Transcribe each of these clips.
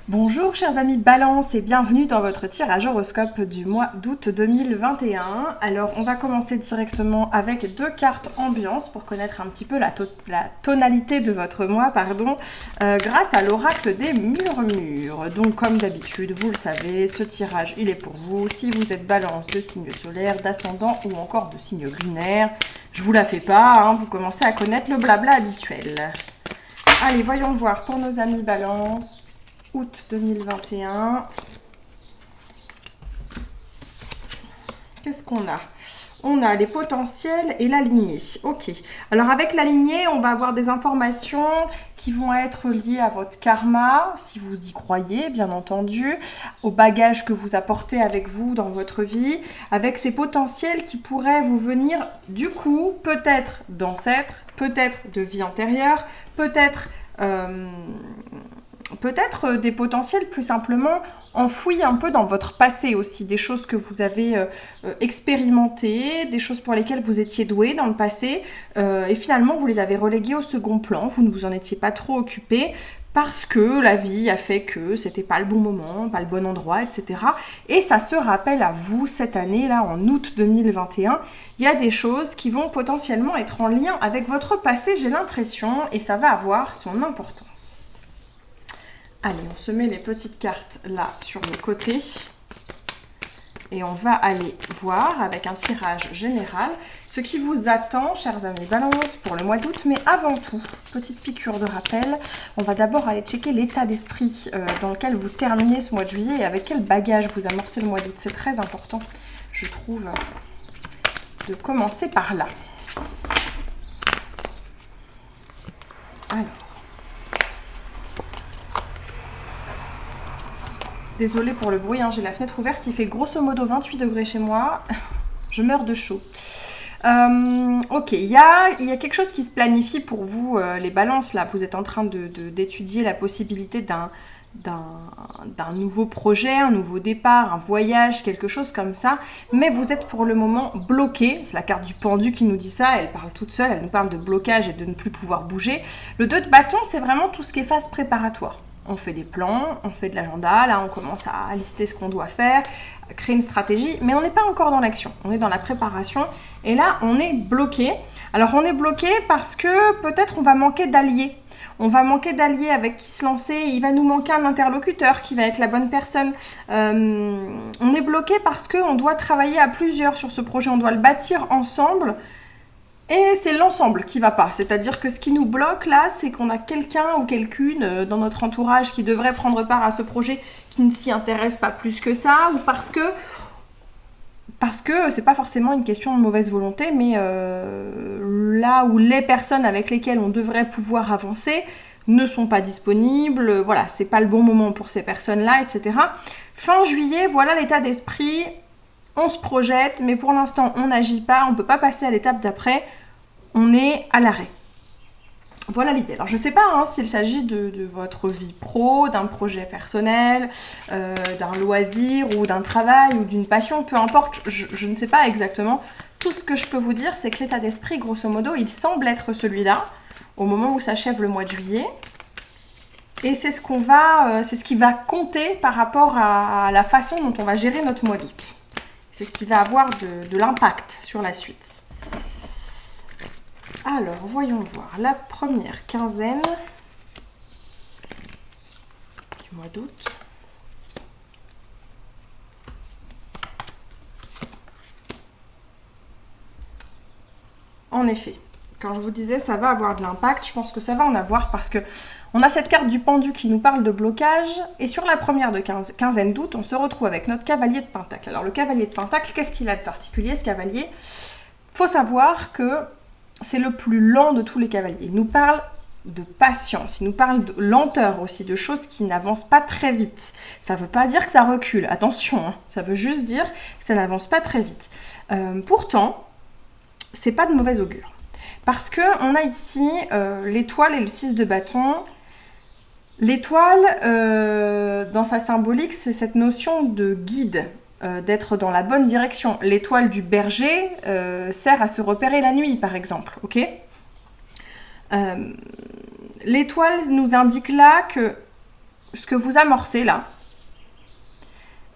Bonjour chers amis Balance et bienvenue dans votre tirage horoscope du mois d'août 2021. Alors on va commencer directement avec deux cartes ambiance pour connaître un petit peu la tonalité de votre mois, grâce à l'oracle des murmures. Donc comme d'habitude, vous le savez, ce tirage il est pour vous. Si vous êtes Balance de signe solaire, d'ascendant ou encore de signe lunaire, je vous la fais pas, vous commencez à connaître le blabla habituel. Allez, voyons voir pour nos amis Balance. Août 2021. Qu'est-ce qu'on a? On a les potentiels et la lignée. Ok. Alors avec la lignée, on va avoir des informations qui vont être liées à votre karma, si vous y croyez, bien entendu, au bagage que vous apportez avec vous dans votre vie, avec ces potentiels qui pourraient vous venir du coup, peut-être d'ancêtres, peut-être de vie antérieure, peut-être des potentiels plus simplement enfouis un peu dans votre passé aussi, des choses que vous avez expérimentées, des choses pour lesquelles vous étiez doué dans le passé, et finalement vous les avez reléguées au second plan, vous ne vous en étiez pas trop occupé, parce que la vie a fait que c'était pas le bon moment, pas le bon endroit, etc. Et ça se rappelle à vous cette année, là, en août 2021, il y a des choses qui vont potentiellement être en lien avec votre passé, j'ai l'impression, et ça va avoir son importance. Allez, on se met les petites cartes là sur le côté et on va aller voir avec un tirage général ce qui vous attend, chers amis Balance, pour le mois d'août. Mais avant tout, petite piqûre de rappel, on va d'abord aller checker l'état d'esprit dans lequel vous terminez ce mois de juillet et avec quel bagage vous amorcez le mois d'août. C'est très important, je trouve, de commencer par là. Alors. Désolée pour le bruit, j'ai la fenêtre ouverte, il fait grosso modo 28 degrés chez moi, je meurs de chaud. Ok, il y a quelque chose qui se planifie pour vous, les balances, là, vous êtes en train d'étudier la possibilité d'un nouveau projet, un nouveau départ, un voyage, quelque chose comme ça, mais vous êtes pour le moment bloqué. C'est la carte du pendu qui nous dit ça, elle parle toute seule, elle nous parle de blocage et de ne plus pouvoir bouger. Le 2 de bâton, c'est vraiment tout ce qui est phase préparatoire. On fait des plans, on fait de l'agenda, là on commence à lister ce qu'on doit faire, à créer une stratégie, mais on n'est pas encore dans l'action, on est dans la préparation, et là on est bloqué. Alors on est bloqué parce que peut-être on va manquer d'alliés. On va manquer d'alliés avec qui se lancer, il va nous manquer un interlocuteur qui va être la bonne personne. On est bloqué parce qu'on doit travailler à plusieurs sur ce projet, on doit le bâtir ensemble. Et c'est l'ensemble qui va pas, c'est-à-dire que ce qui nous bloque là, c'est qu'on a quelqu'un ou quelqu'une dans notre entourage qui devrait prendre part à ce projet qui ne s'y intéresse pas plus que ça, ou parce que c'est pas forcément une question de mauvaise volonté, mais là où les personnes avec lesquelles on devrait pouvoir avancer ne sont pas disponibles, voilà, c'est pas le bon moment pour ces personnes-là, etc. Fin juillet, voilà l'état d'esprit. On se projette, mais pour l'instant, on n'agit pas, on ne peut pas passer à l'étape d'après, on est à l'arrêt. Voilà l'idée. Alors, je ne sais pas s'il s'agit de votre vie pro, d'un projet personnel, d'un loisir ou d'un travail ou d'une passion, peu importe, je ne sais pas exactement. Tout ce que je peux vous dire, c'est que l'état d'esprit, grosso modo, il semble être celui-là, au moment où s'achève le mois de juillet. Et c'est ce qui va compter par rapport à la façon dont on va gérer notre mois d'août. C'est ce qui va avoir de l'impact sur la suite. Alors, voyons voir. La première quinzaine du mois d'août. En effet, quand je vous disais ça va avoir de l'impact, je pense que ça va en avoir parce que on a cette carte du pendu qui nous parle de blocage, et sur la première quinzaine d'août, on se retrouve avec notre cavalier de Pentacle. Alors le cavalier de Pentacle, qu'est-ce qu'il a de particulier ce cavalier? Faut savoir que c'est le plus lent de tous les cavaliers. Il nous parle de patience, il nous parle de lenteur aussi, de choses qui n'avancent pas très vite. Ça ne veut pas dire que ça recule, attention, ça veut juste dire que ça n'avance pas très vite. Pourtant, c'est pas de mauvais augure. Parce qu'on a ici l'étoile et le 6 de bâton. L'étoile, dans sa symbolique, c'est cette notion de guide, d'être dans la bonne direction. L'étoile du berger sert à se repérer la nuit, par exemple. Ok ? L'étoile nous indique là que ce que vous amorcez là,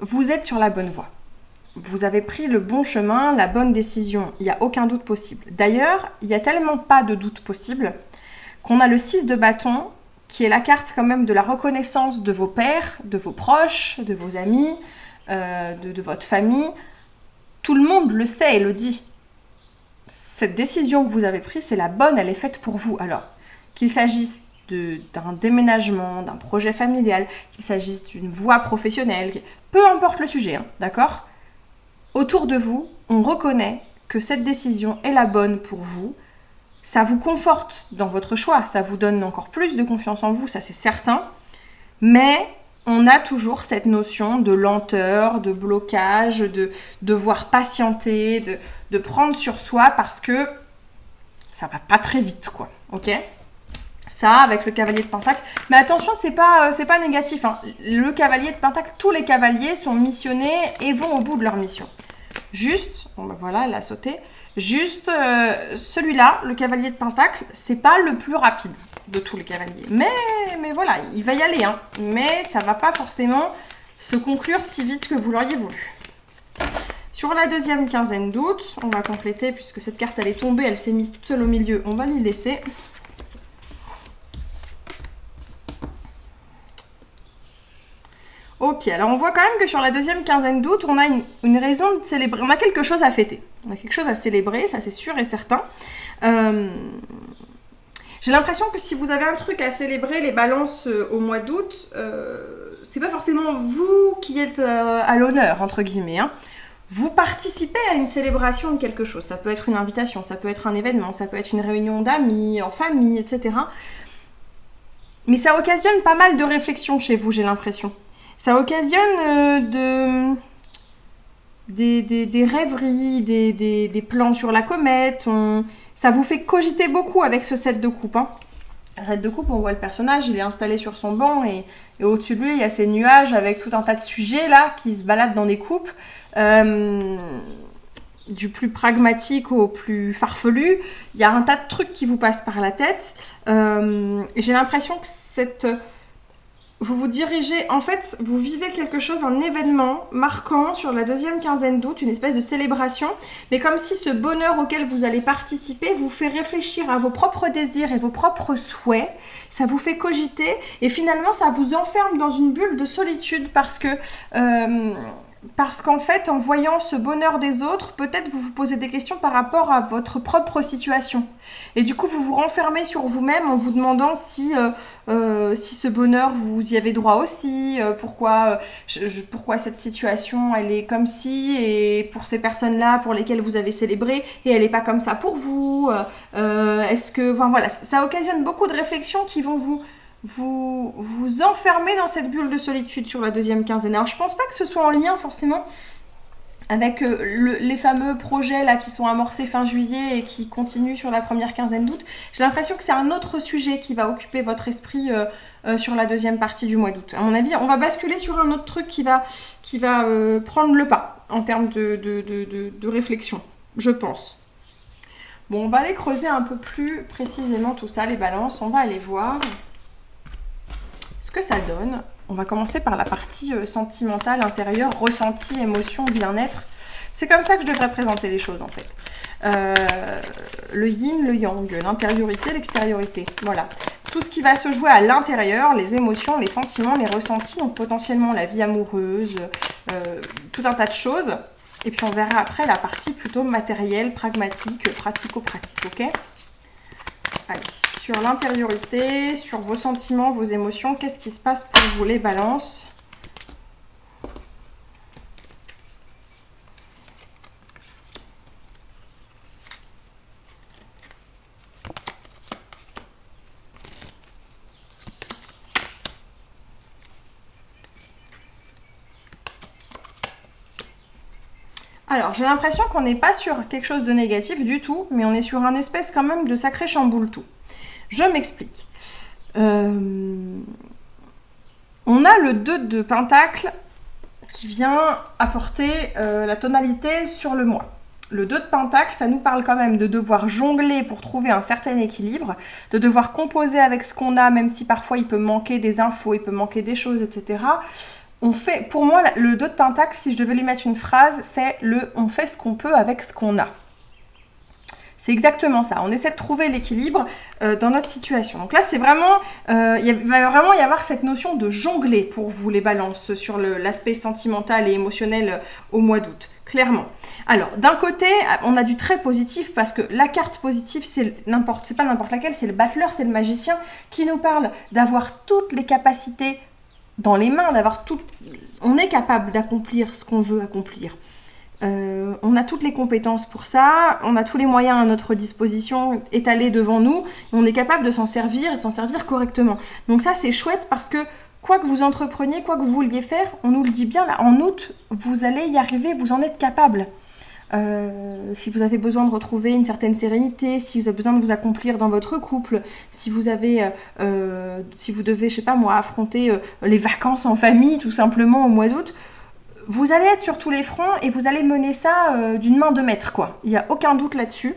vous êtes sur la bonne voie. Vous avez pris le bon chemin, la bonne décision. Il n'y a aucun doute possible. D'ailleurs, il n'y a tellement pas de doute possible qu'on a le 6 de bâton, qui est la carte quand même de la reconnaissance de vos pairs, de vos proches, de vos amis, de votre famille. Tout le monde le sait et le dit. Cette décision que vous avez prise, c'est la bonne, elle est faite pour vous. Alors, qu'il s'agisse d'un déménagement, d'un projet familial, qu'il s'agisse d'une voie professionnelle, peu importe le sujet, hein, d'accord ? Autour de vous, on reconnaît que cette décision est la bonne pour vous. Ça vous conforte dans votre choix, ça vous donne encore plus de confiance en vous, ça c'est certain. Mais on a toujours cette notion de lenteur, de blocage, de devoir patienter, de prendre sur soi parce que ça va pas très vite, quoi. Ok ? Ça, avec le cavalier de Pentacle. Mais attention, c'est pas négatif, hein. Le cavalier de Pentacle, tous les cavaliers sont missionnés et vont au bout de leur mission. Juste, bon ben voilà, elle a sauté. Juste, celui-là, le cavalier de Pentacle, c'est pas le plus rapide de tous les cavaliers. Mais voilà, il va y aller, hein. Mais ça va pas forcément se conclure si vite que vous l'auriez voulu. Sur la deuxième quinzaine d'août, on va compléter, puisque cette carte, elle est tombée, elle s'est mise toute seule au milieu, on va l'y laisser. Ok, alors on voit quand même que sur la deuxième quinzaine d'août, on a une raison de célébrer, on a quelque chose à fêter. On a quelque chose à célébrer, ça c'est sûr et certain. J'ai l'impression que si vous avez un truc à célébrer, les balances au mois d'août, c'est pas forcément vous qui êtes à l'honneur, entre guillemets, hein. Vous participez à une célébration de quelque chose. Ça peut être une invitation, ça peut être un événement, ça peut être une réunion d'amis, en famille, etc. Mais ça occasionne pas mal de réflexions chez vous, j'ai l'impression. Ça occasionne des rêveries, des plans sur la comète. Ça vous fait cogiter beaucoup avec ce 7 de coupe, hein. Le 7 de coupe, on voit le personnage, il est installé sur son banc et au-dessus de lui, il y a ces nuages avec tout un tas de sujets là qui se baladent dans des coupes. Du plus pragmatique au plus farfelu. Il y a un tas de trucs qui vous passent par la tête. J'ai l'impression que vous vous dirigez, en fait, vous vivez quelque chose, un événement marquant sur la deuxième quinzaine d'août, une espèce de célébration, mais comme si ce bonheur auquel vous allez participer vous fait réfléchir à vos propres désirs et vos propres souhaits, ça vous fait cogiter, et finalement ça vous enferme dans une bulle de solitude parce qu'en fait, en voyant ce bonheur des autres, peut-être vous vous posez des questions par rapport à votre propre situation. Et du coup, vous vous renfermez sur vous-même en vous demandant si ce bonheur, vous y avez droit aussi, pourquoi cette situation, elle est comme ci, et pour ces personnes-là pour lesquelles vous avez célébré, et elle n'est pas comme ça pour vous. Enfin voilà, ça occasionne beaucoup de réflexions qui vont vous enfermer dans cette bulle de solitude sur la deuxième quinzaine. Alors je pense pas que ce soit en lien forcément avec les fameux projets là qui sont amorcés fin juillet et qui continuent sur la première quinzaine d'août. J'ai l'impression que c'est un autre sujet qui va occuper votre esprit sur la deuxième partie du mois d'août. À mon avis, on va basculer sur un autre truc qui va prendre le pas en termes de réflexion, je pense. Bon, on va aller creuser un peu plus précisément tout ça, les balances. On va aller voir ce que ça donne. On va commencer par la partie sentimentale, intérieure, ressenti, émotion, bien-être. C'est comme ça que je devrais présenter les choses en fait. Le yin, le yang, l'intériorité, l'extériorité. Voilà. Tout ce qui va se jouer à l'intérieur, les émotions, les sentiments, les ressentis, donc potentiellement la vie amoureuse, tout un tas de choses. Et puis on verra après la partie plutôt matérielle, pragmatique, pratico-pratique, ok ? Allez, sur l'intériorité, sur vos sentiments, vos émotions, qu'est-ce qui se passe pour vous les balances ? Alors, j'ai l'impression qu'on n'est pas sur quelque chose de négatif du tout, mais on est sur un espèce quand même de sacré chamboule tout. Je m'explique. On a le 2 de Pentacle qui vient apporter la tonalité sur le mois. Le 2 de Pentacle, ça nous parle quand même de devoir jongler pour trouver un certain équilibre, de devoir composer avec ce qu'on a, même si parfois il peut manquer des infos, il peut manquer des choses, etc. Pour moi, le 2 de Pentacle, si je devais lui mettre une phrase, c'est on fait ce qu'on peut avec ce qu'on a. C'est exactement ça. On essaie de trouver l'équilibre dans notre situation. Donc là, c'est vraiment, il va vraiment y avoir cette notion de jongler pour vous, les balances, sur l'aspect sentimental et émotionnel au mois d'août, clairement. Alors, d'un côté, on a du très positif parce que la carte positive, c'est pas n'importe laquelle, c'est le battleur, c'est le magicien qui nous parle d'avoir toutes les capacités dans les mains, on est capable d'accomplir ce qu'on veut accomplir. On a toutes les compétences pour ça, on a tous les moyens à notre disposition étalés devant nous, et on est capable de s'en servir et de s'en servir correctement. Donc ça, c'est chouette parce que quoi que vous entrepreniez, quoi que vous vouliez faire, on nous le dit bien là, en août, vous allez y arriver, vous en êtes capable. Si vous avez besoin de retrouver une certaine sérénité, si vous avez besoin de vous accomplir dans votre couple, si vous devez, je sais pas moi, affronter les vacances en famille tout simplement au mois d'août, vous allez être sur tous les fronts et vous allez mener ça d'une main de maître, quoi. Il n'y a aucun doute là-dessus.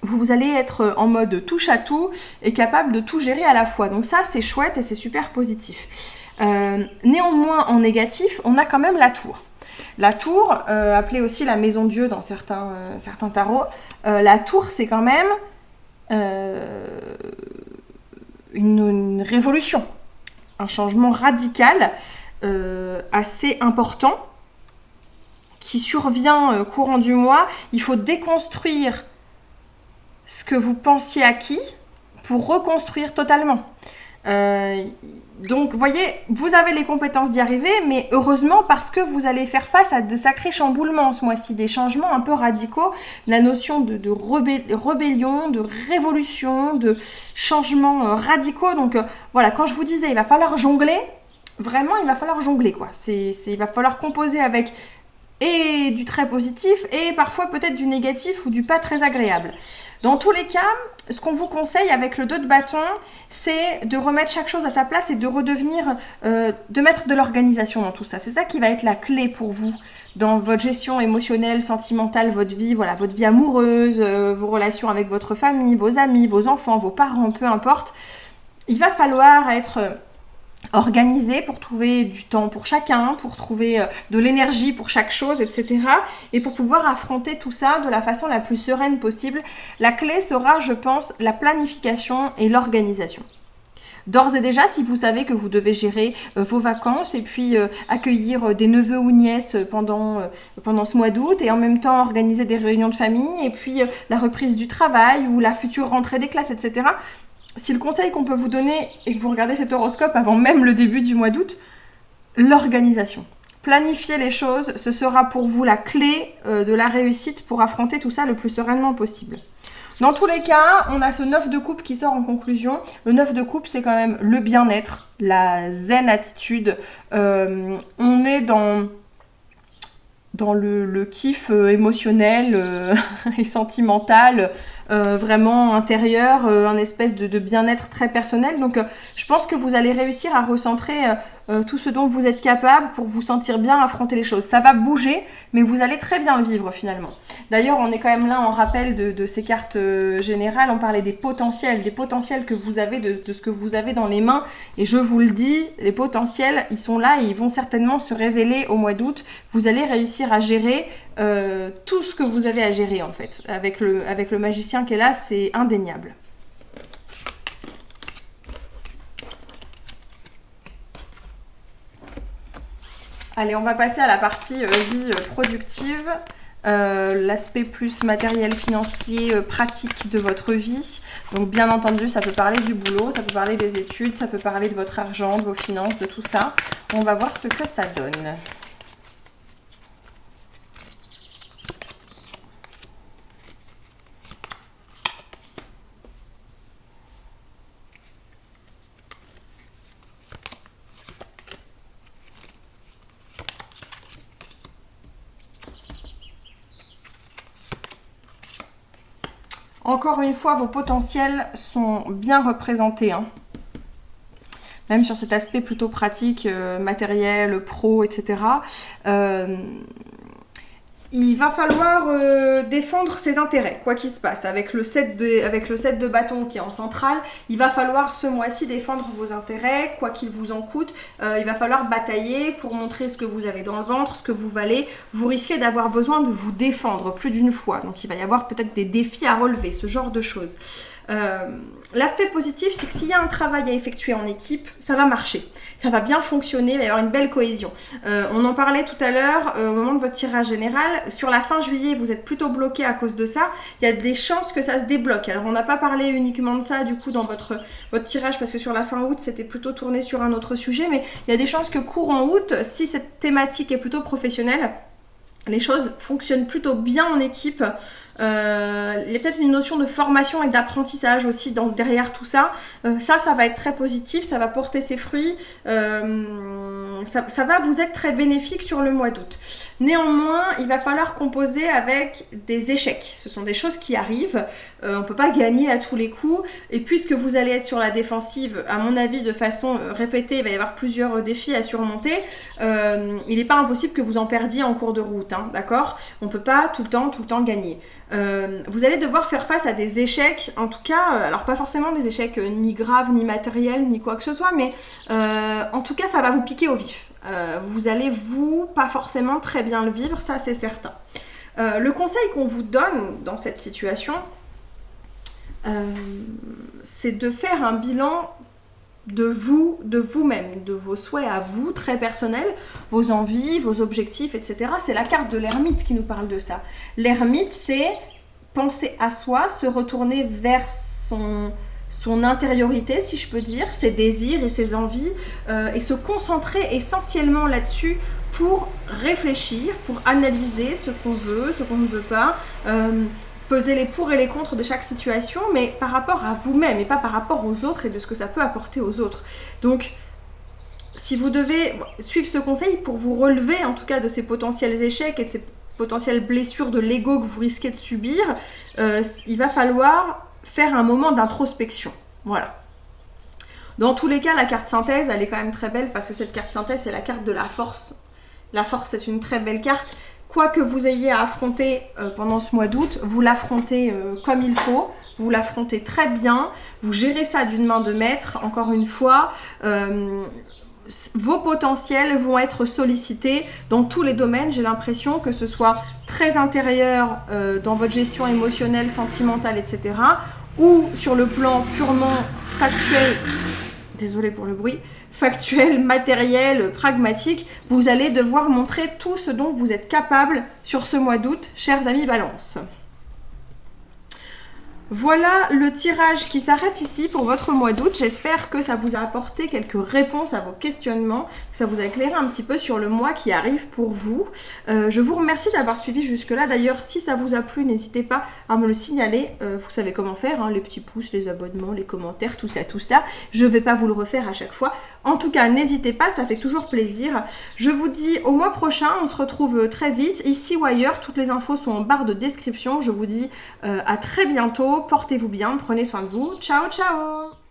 Vous allez être en mode touche à tout et capable de tout gérer à la fois. Donc ça, c'est chouette et c'est super positif. Néanmoins, en négatif, on a quand même la tour. La tour, appelée aussi la maison Dieu dans certains tarots, la tour, c'est quand même une révolution, un changement radical, assez important, qui survient courant du mois. Il faut déconstruire ce que vous pensiez acquis pour reconstruire totalement. Donc, vous voyez, vous avez les compétences d'y arriver, mais heureusement parce que vous allez faire face à de sacrés chamboulements ce mois-ci, des changements un peu radicaux, la notion de rébellion, de révolution, de changements radicaux. Donc, voilà, quand je vous disais, il va falloir jongler, vraiment, il va falloir jongler, quoi. Il va falloir composer avec et du très positif et parfois peut-être du négatif ou du pas très agréable. Dans tous les cas, ce qu'on vous conseille avec le 2 de bâton, c'est de remettre chaque chose à sa place et de redevenir, de mettre de l'organisation dans tout ça. C'est ça qui va être la clé pour vous dans votre gestion émotionnelle, sentimentale, votre vie amoureuse, vos relations avec votre famille, vos amis, vos enfants, vos parents, peu importe. Il va falloir être organisé pour trouver du temps pour chacun, pour trouver de l'énergie pour chaque chose, etc. Et pour pouvoir affronter tout ça de la façon la plus sereine possible. La clé sera, je pense, la planification et l'organisation. D'ores et déjà, si vous savez que vous devez gérer vos vacances et puis accueillir des neveux ou nièces pendant ce mois d'août et en même temps organiser des réunions de famille et puis la reprise du travail ou la future rentrée des classes, etc. Si le conseil qu'on peut vous donner et que vous regardez cet horoscope avant même le début du mois d'août, l'organisation. Planifier les choses, ce sera pour vous la clé de la réussite pour affronter tout ça le plus sereinement possible. Dans tous les cas, on a ce 9 de coupe qui sort en conclusion. Le 9 de coupe, c'est quand même le bien-être, la zen attitude. On est dans le kiff émotionnel et sentimental, vraiment intérieur, un espèce de bien-être très personnel. Donc je pense que vous allez réussir à recentrer tout ce dont vous êtes capable pour vous sentir bien affronter les choses. Ça va bouger, mais vous allez très bien le vivre finalement. D'ailleurs, on est quand même là en rappel de ces cartes générales. On parlait des potentiels que vous avez, de ce que vous avez dans les mains. Et je vous le dis, les potentiels, ils sont là et ils vont certainement se révéler au mois d'août. Vous allez réussir à gérer tout ce que vous avez à gérer en fait. Avec le magicien qui est là, c'est indéniable. Allez, on va passer à la partie vie productive. L'aspect plus matériel, financier, pratique de votre vie. Donc bien entendu, ça peut parler du boulot, ça peut parler des études, ça peut parler de votre argent, de vos finances, de tout ça. On va voir ce que ça donne. Encore une fois, vos potentiels sont bien représentés, hein. Même sur cet aspect plutôt pratique, matériel, pro, etc. il va falloir défendre ses intérêts, quoi qu'il se passe. Avec le 7 de bâton qui est en centrale, il va falloir ce mois-ci défendre vos intérêts, quoi qu'il vous en coûte. Il va falloir batailler pour montrer ce que vous avez dans le ventre, ce que vous valez. Vous risquez d'avoir besoin de vous défendre plus d'une fois. Donc il va y avoir peut-être des défis à relever, ce genre de choses. L'aspect positif, c'est que s'il y a un travail à effectuer en équipe, ça va marcher, ça va bien fonctionner, il va y avoir une belle cohésion. On en parlait tout à l'heure au moment de votre tirage général. Sur la fin juillet, vous êtes plutôt bloqué à cause de ça. Il y a des chances que ça se débloque. Alors on n'a pas parlé uniquement de ça du coup dans votre tirage, parce que sur la fin août, c'était plutôt tourné sur un autre sujet, mais il y a des chances que courant août, si cette thématique est plutôt professionnelle, les choses fonctionnent plutôt bien en équipe. Il y a peut-être une notion de formation et d'apprentissage aussi derrière tout ça. Ça va être très positif, ça va porter ses fruits. Ça va vous être très bénéfique sur le mois d'août. Néanmoins, il va falloir composer avec des échecs. Ce sont des choses qui arrivent. On ne peut pas gagner à tous les coups. Et puisque vous allez être sur la défensive, à mon avis, de façon répétée, il va y avoir plusieurs défis à surmonter. Il n'est pas impossible que vous en perdiez en cours de route, hein, d'accord ? On ne peut pas tout le temps gagner. Vous allez devoir faire face à des échecs, en tout cas, alors pas forcément des échecs ni graves, ni matériels, ni quoi que ce soit, mais en tout cas, ça va vous piquer au vif. Vous allez, pas forcément très bien le vivre, ça c'est certain. Le conseil qu'on vous donne dans cette situation, c'est de faire un bilan de vous-même, de vos souhaits à vous, très personnels, vos envies, vos objectifs, etc. C'est la carte de l'ermite qui nous parle de ça. L'ermite, c'est penser à soi, se retourner vers son intériorité, si je peux dire, ses désirs et ses envies, et se concentrer essentiellement là-dessus pour réfléchir, pour analyser ce qu'on veut, ce qu'on ne veut pas, peser les pour et les contre de chaque situation, mais par rapport à vous-même et pas par rapport aux autres et de ce que ça peut apporter aux autres. Donc, si vous devez suivre ce conseil pour vous relever en tout cas de ces potentiels échecs et de ces potentielles blessures de l'ego que vous risquez de subir, il va falloir faire un moment d'introspection. Voilà. Dans tous les cas, la carte synthèse, elle est quand même très belle parce que cette carte synthèse, c'est la carte de la force. La force, c'est une très belle carte. Quoi que vous ayez à affronter pendant ce mois d'août, vous l'affrontez comme il faut, vous l'affrontez très bien, vous gérez ça d'une main de maître, encore une fois. Vos potentiels vont être sollicités dans tous les domaines, j'ai l'impression, que ce soit très intérieur dans votre gestion émotionnelle, sentimentale, etc. ou sur le plan purement factuel, désolée pour le bruit, factuel, matériel, pragmatique, vous allez devoir montrer tout ce dont vous êtes capable sur ce mois d'août, chers amis Balance. Voilà le tirage qui s'arrête ici pour votre mois d'août. J'espère que ça vous a apporté quelques réponses à vos questionnements, que ça vous a éclairé un petit peu sur le mois qui arrive pour vous. Je vous remercie d'avoir suivi jusque-là. D'ailleurs, si ça vous a plu, n'hésitez pas à me le signaler. Vous savez comment faire, hein, les petits pouces, les abonnements, les commentaires, tout ça. Je ne vais pas vous le refaire à chaque fois. En tout cas, n'hésitez pas, ça fait toujours plaisir. Je vous dis au mois prochain, on se retrouve très vite, ici ou ailleurs. Toutes les infos sont en barre de description. Je vous dis à très bientôt. Portez-vous bien, prenez soin de vous. Ciao, ciao!